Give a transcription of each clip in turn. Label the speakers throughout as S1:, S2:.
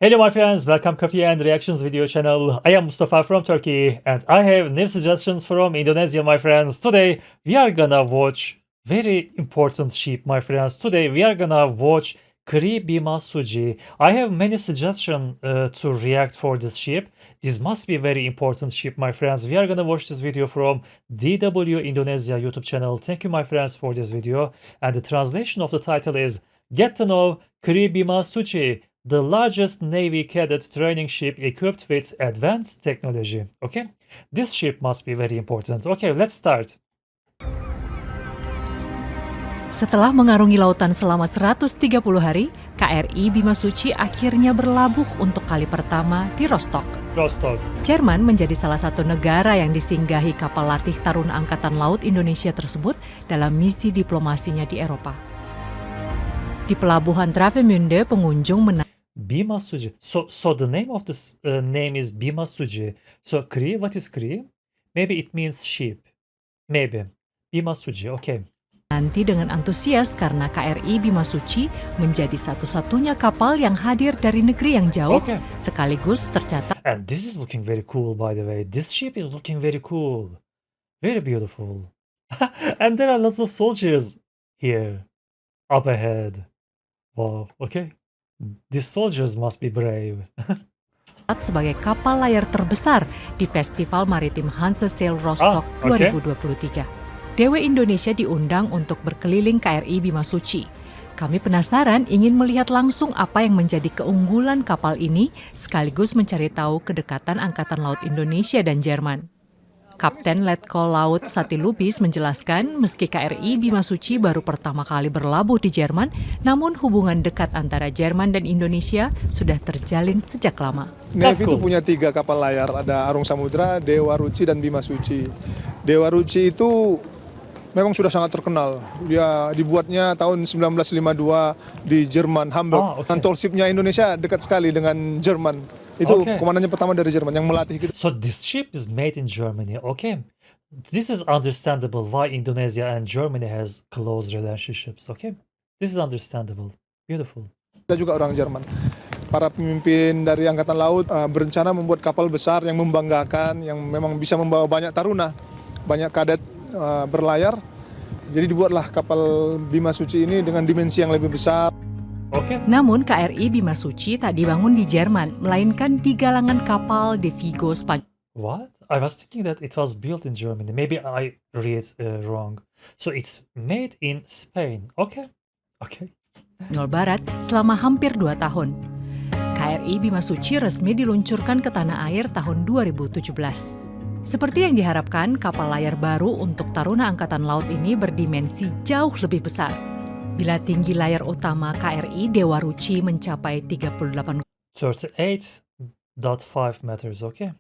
S1: Hello my friends, welcome Coffee and Reactions video channel. I am Mustafa from Turkey and I have new suggestions from Indonesia my friends. Today we are gonna watch very important ship my friends. Today we are gonna watch Kri Bimasuci. I have many suggestions to react for this ship. This must be very important ship my friends. We are gonna watch this video from DW Indonesia YouTube channel. Thank you my friends for this video. And the translation of the title is Get to know Kri Bimasuci, the largest Navy cadet training ship equipped with advanced technology. Okay, this ship must be very important. Okay, let's start.
S2: Setelah mengarungi lautan selama 130 hari, KRI Bimasuci akhirnya berlabuh untuk kali pertama di Rostock.
S1: Rostock.
S2: Jerman menjadi salah satu negara yang disinggahi kapal latih Taruna Angkatan Laut Indonesia tersebut dalam misi diplomasinya di Eropa. Di pelabuhan Travemünde, pengunjung
S1: Bimasuci. So the name of this name is Bimasuci. So Kri, what is Kri? Maybe it means ship. Maybe. Bimasuci, okay.
S2: menanti dengan antusias karena KRI Bimasuci menjadi satu-satunya kapal yang hadir dari negeri yang jauh, sekaligus tercatat.
S1: And this is looking very cool by the way. This ship is looking very cool. Very beautiful. And there are lots of soldiers here. Up ahead. Wow, okay. These soldiers must be brave.
S2: Sebagai kapal layar terbesar di Festival Maritim Hanse Sail Rostock 2023. DW Indonesia diundang untuk berkeliling KRI Bimasuci. Kami penasaran ingin melihat langsung apa yang menjadi keunggulan kapal ini, sekaligus mencari tahu kedekatan Angkatan Laut Indonesia dan Jerman. Kapten Letkol Laut Sati Lubis menjelaskan meski KRI Bimasuci baru pertama kali berlabuh di Jerman, namun hubungan dekat antara Jerman dan Indonesia sudah terjalin sejak lama.
S3: Navy itu punya 3 kapal layar, ada Arung Samudra, Dewa Ruci, dan Bimasuci. Dewa Ruci itu memang sudah sangat terkenal. Dia dibuatnya tahun 1952 di Jerman, Hamburg. Kantor shipnya Indonesia dekat sekali dengan Jerman. Itu komandannya pertama dari Jerman yang melatih kita.
S1: So this ship is made in Germany, okay? This is understandable why Indonesia and Germany has close relationships, okay? This is understandable. Beautiful.
S3: Kita juga orang Jerman. Para pemimpin dari Angkatan Laut berencana membuat kapal besar yang membanggakan, yang memang bisa membawa banyak taruna, banyak kadet berlayar. Jadi dibuatlah kapal Bimasuci ini dengan dimensi yang lebih besar.
S2: Namun KRI Bimasuci tak dibangun di Jerman, melainkan di galangan kapal de Vigo, Spanyol.
S1: What? I was thinking that it was built in Germany. Maybe I read wrong. So it's made in Spain. Okay.
S2: Barat selama hampir 2 tahun. KRI Bimasuci resmi diluncurkan ke tanah air tahun 2017. Seperti yang diharapkan, kapal layar baru untuk Taruna Angkatan Laut ini berdimensi jauh lebih besar. Bila tinggi layar utama KRI Dewa Ruci mencapai 38,5
S1: meters, okay.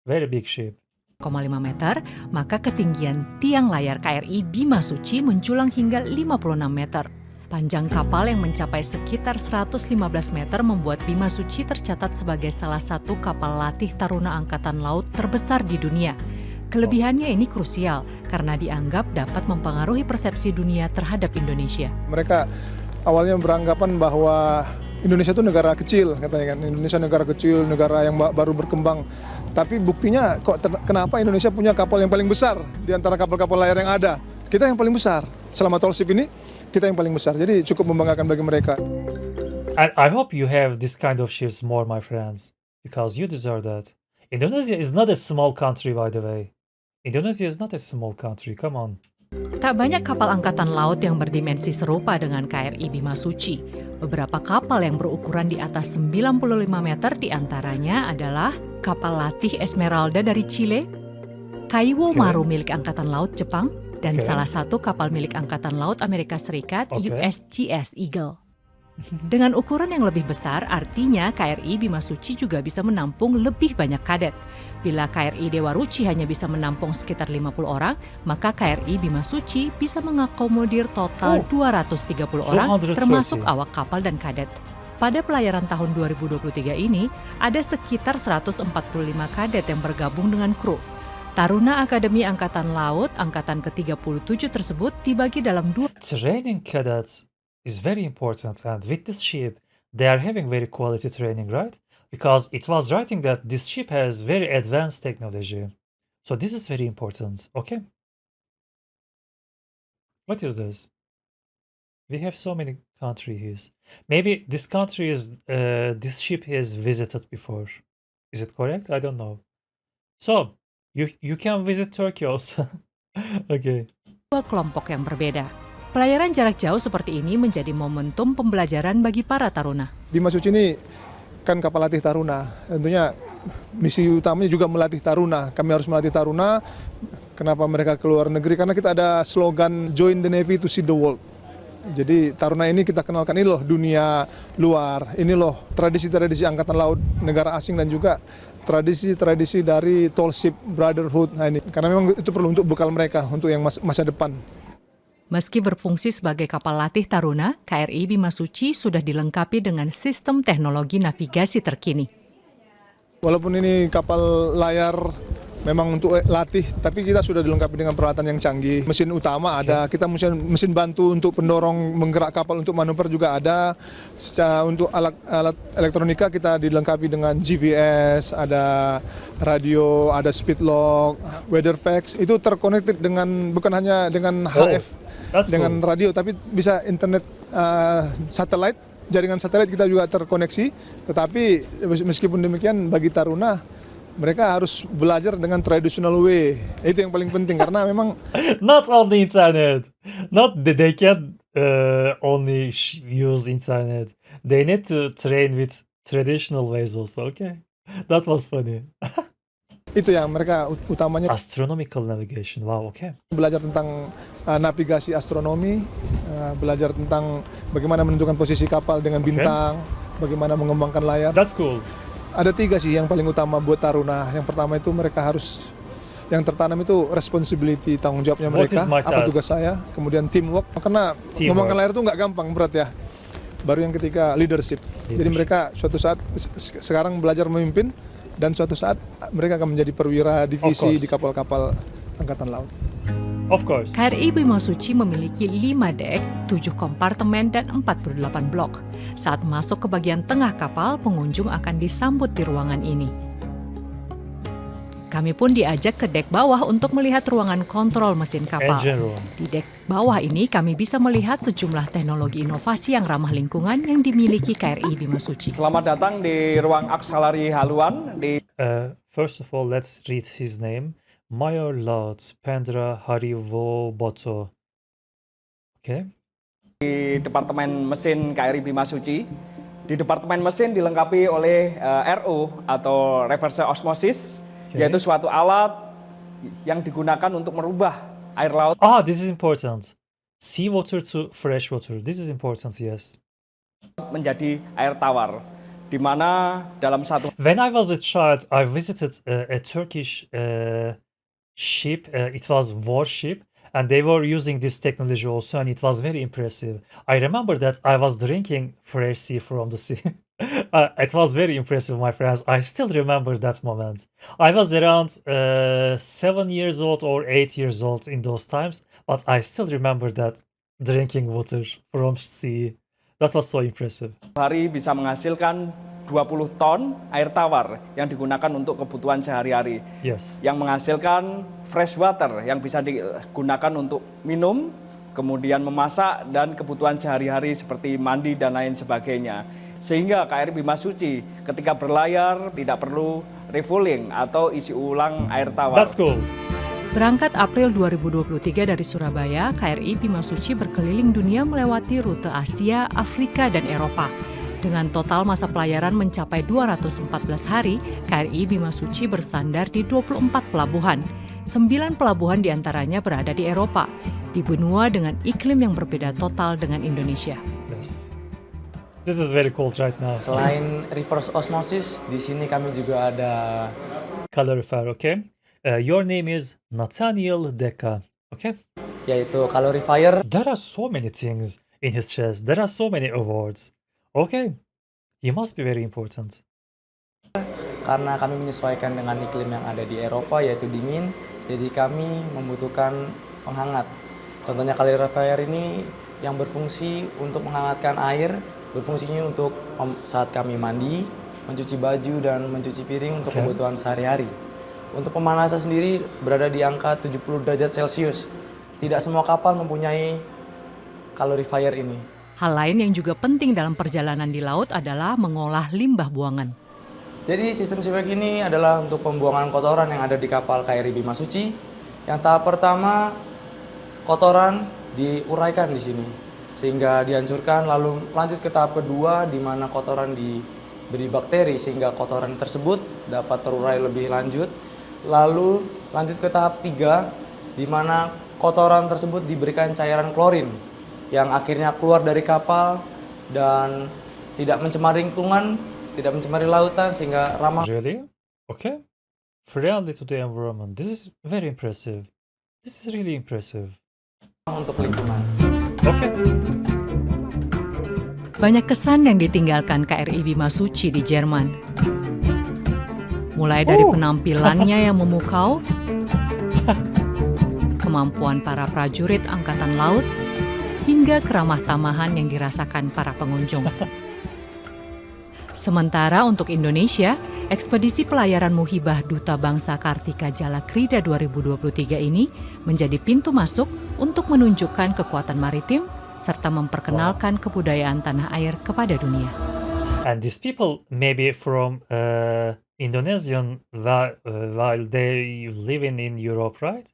S1: Very big ship.
S2: meter, maka ketinggian tiang layar KRI Bimasuci menculang hingga 56 meter. Panjang kapal yang mencapai sekitar 115 meter membuat Bimasuci tercatat sebagai salah satu kapal latih Taruna Angkatan Laut terbesar di dunia. Kelebihannya ini krusial karena dianggap dapat mempengaruhi persepsi dunia terhadap Indonesia.
S3: Mereka awalnya beranggapan bahwa Indonesia itu negara kecil, katanya kan. Indonesia negara kecil, negara yang baru berkembang. Tapi buktinya kenapa Indonesia punya kapal yang paling besar di antara kapal-kapal layar yang ada. Kita yang paling besar. Selama Tall Ship ini, kita yang paling besar. Jadi cukup membanggakan bagi mereka.
S1: I hope you have this kind of ships more, my friends. Because you deserve that. Indonesia is not a small country, by the way. Indonesia is not a small country, come on.
S2: Tak banyak kapal angkatan laut yang berdimensi serupa dengan KRI Bimasuci. Beberapa kapal yang berukuran di atas 95 meter diantaranya adalah kapal latih Esmeralda dari Chile, Kaiwo Maru milik Angkatan Laut Jepang, dan salah satu kapal milik Angkatan Laut Amerika Serikat, USGS Eagle. Dengan ukuran yang lebih besar, artinya KRI Bimasuci juga bisa menampung lebih banyak kadet. Bila KRI Dewa Ruci hanya bisa menampung sekitar 50 orang, maka KRI Bimasuci bisa mengakomodir total 230 orang, termasuk awak kapal dan kadet. Pada pelayaran tahun 2023 ini, ada sekitar 145 kadet yang bergabung dengan kru. Taruna Akademi Angkatan Laut Angkatan ke-37 tersebut dibagi dalam 2
S1: training cadets is very important, and with this ship they are having very quality training, right? Because it was writing that this ship has very advanced technology. So this is very important. Okay. What is this? We have so many countries. Maybe this country is this ship has visited before. Is it correct? I don't know. So you can visit Turkey also. Okay.
S2: Dua kelompok yang berbeda. Pelayaran jarak jauh seperti ini menjadi momentum pembelajaran bagi para taruna.
S3: Bima Suci ini kan kapal latih taruna. Tentunya misi utamanya juga melatih taruna. Kami harus melatih taruna. Kenapa mereka ke luar negeri? Karena kita ada slogan Join the Navy to see the world. Jadi taruna ini kita kenalkan, ini loh dunia luar, ini loh tradisi-tradisi angkatan laut negara asing dan juga tradisi-tradisi dari tall ship brotherhood. Nah ini karena memang itu perlu untuk bekal mereka untuk yang masa depan.
S2: Meski berfungsi sebagai kapal latih taruna, KRI Bima Suci sudah dilengkapi dengan sistem teknologi navigasi terkini.
S3: Walaupun ini kapal layar memang untuk latih, tapi kita sudah dilengkapi dengan peralatan yang canggih. Mesin utama ada, kita mesin bantu untuk pendorong menggerak kapal untuk manuver juga ada. Secara untuk alat elektronika kita dilengkapi dengan GPS, ada radio, ada speed log, weather facts. Itu terkonektif dengan bukan hanya dengan HF, dengan radio, tapi bisa internet satelit. Jaringan satelit kita juga terkoneksi. Tetapi meskipun demikian bagi taruna mereka harus belajar dengan traditional way. Itu yang paling penting karena memang
S1: Not only internet. Not they can only use internet. They need to train with traditional ways also. Okay, that was funny.
S3: itu yang mereka utamanya
S1: Astronomical navigation. Wow. Okay.
S3: belajar tentang navigasi astronomi, belajar tentang bagaimana menentukan posisi kapal dengan bintang, bagaimana mengembangkan layar.
S1: That's cool.
S3: Ada 3 sih yang paling utama buat taruna. Yang pertama itu mereka harus yang tertanam itu responsibility, tanggung jawabnya
S1: What
S3: mereka,
S1: is my
S3: apa
S1: task?
S3: tugas saya, kemudian teamwork, karena
S1: Teamwork.
S3: mengembangkan layar itu nggak gampang, berat ya. Baru yang ketiga leadership. Jadi mereka suatu saat sekarang belajar memimpin dan suatu saat mereka akan menjadi perwira divisi
S1: course.
S3: di kapal-kapal angkatan laut.
S1: Of course.
S2: KRI Bima Suci memiliki 5 dek, 7 kompartemen, dan 48 blok. Saat masuk ke bagian tengah kapal, pengunjung akan disambut di ruangan ini. Kami pun diajak ke dek bawah untuk melihat ruangan kontrol mesin kapal.
S1: Engine room.
S2: Di dek bawah ini kami bisa melihat sejumlah teknologi inovasi yang ramah lingkungan yang dimiliki KRI Bima Suci.
S4: Selamat datang di ruang akselerasi haluan di
S1: First of all, let's read his name. Mayor Laut Pendra Hariwoboto. Okay.
S4: Departemen Mesin KRI Bima Suci. Di Departemen Mesin dilengkapi oleh RO atau reverse osmosis, yaitu suatu alat yang digunakan untuk merubah air laut
S1: Ah, this is important. Seawater to fresh water. This is important, yes.
S4: menjadi air tawar, di mana dalam satu
S1: When I was a child, I visited a Turkish ship. It was warship, and they were using this technology also, and it was very impressive. I remember that I was drinking fresh sea from the sea. It was very impressive, my friends. I still remember that moment. I was around 7 years old or 8 years old in those times, but I still remember that drinking water from sea. That was so impressive.
S4: hari bisa menghasilkan 20 ton air tawar yang digunakan untuk kebutuhan sehari-hari,
S1: Yes.
S4: yang menghasilkan fresh water yang bisa digunakan untuk minum, kemudian memasak, dan kebutuhan sehari-hari seperti mandi dan lain sebagainya. Sehingga KRI Bima Suci ketika berlayar tidak perlu refueling atau isi ulang air tawar.
S1: That's cool.
S2: Berangkat April 2023 dari Surabaya, KRI Bima Suci berkeliling dunia melewati rute Asia, Afrika, dan Eropa. Dengan total masa pelayaran mencapai 214 hari, KRI Bima Suci bersandar di 24 pelabuhan. 9 pelabuhan diantaranya berada di Eropa, di benua dengan iklim yang berbeda total dengan Indonesia.
S1: Yes. This is very cool right now.
S5: Selain reverse osmosis, di sini kami juga ada
S1: Calorifer, okay? Your name is Nathaniel Deka, okay?
S5: yaitu calorifier.
S1: There are so many things in his chest. There are so many awards. Okay. He must be very important.
S5: Karena kami menyesuaikan dengan iklim yang ada di Eropa, yaitu dingin, jadi kami membutuhkan penghangat. Contohnya calorifier ini yang berfungsi untuk menghangatkan air berfungsinya untuk saat kami mandi, mencuci baju, dan mencuci piring untuk
S1: Oke.
S5: kebutuhan sehari-hari. Untuk pemanasan sendiri berada di angka 70 derajat Celcius. Tidak semua kapal mempunyai calorifier ini.
S2: Hal lain yang juga penting dalam perjalanan di laut adalah mengolah limbah buangan.
S5: Jadi sistem siwek ini adalah untuk pembuangan kotoran yang ada di kapal KRI Bimasuci. Yang tahap pertama, kotoran diuraikan di sini sehingga dihancurkan, lalu lanjut ke tahap kedua di mana kotoran diberi bakteri sehingga kotoran tersebut dapat terurai lebih lanjut. Lalu lanjut ke tahap 3 di mana kotoran tersebut diberikan cairan klorin yang akhirnya keluar dari kapal dan tidak mencemari lingkungan, tidak mencemari lautan sehingga ramah
S1: Really? Okay. Friendly to the environment. This is very impressive. This is really impressive.
S5: untuk lingkungan.
S1: Okay.
S2: Banyak kesan yang ditinggalkan KRI Bimasuci di Jerman. Mulai dari penampilannya yang memukau, kemampuan para prajurit angkatan laut, hingga keramah tamahan yang dirasakan para pengunjung. Sementara untuk Indonesia, ekspedisi pelayaran Muhibah Duta Bangsa Kartika Jala Krida 2023 ini menjadi pintu masuk untuk menunjukkan kekuatan maritim serta memperkenalkan kebudayaan tanah air kepada dunia.
S1: And these people maybe from Indonesian while they living in Europe, right?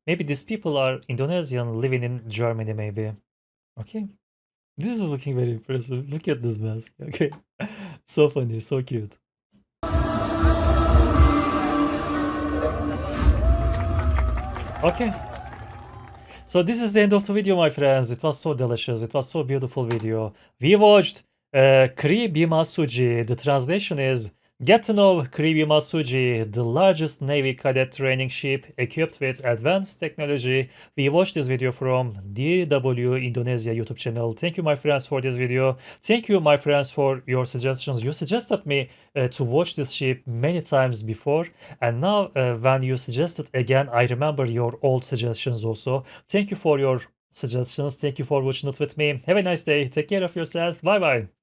S1: Maybe these people are Indonesian living in Germany, maybe. Okay. This is looking very impressive. Look at this mask. Okay. So funny, so cute. Okay. So this is the end of the video, my friends. It was so delicious. It was so beautiful video. We watched Kri Bimasuci. The translation is Get to know Kri Bimasuci, the largest Navy cadet training ship equipped with advanced technology. We watched this video from DW Indonesia YouTube channel. Thank you, my friends, for this video. Thank you, my friends, for your suggestions. You suggested me to watch this ship many times before. And now when you suggested again, I remember your old suggestions also. Thank you for your suggestions. Thank you for watching it with me. Have a nice day. Take care of yourself. Bye-bye.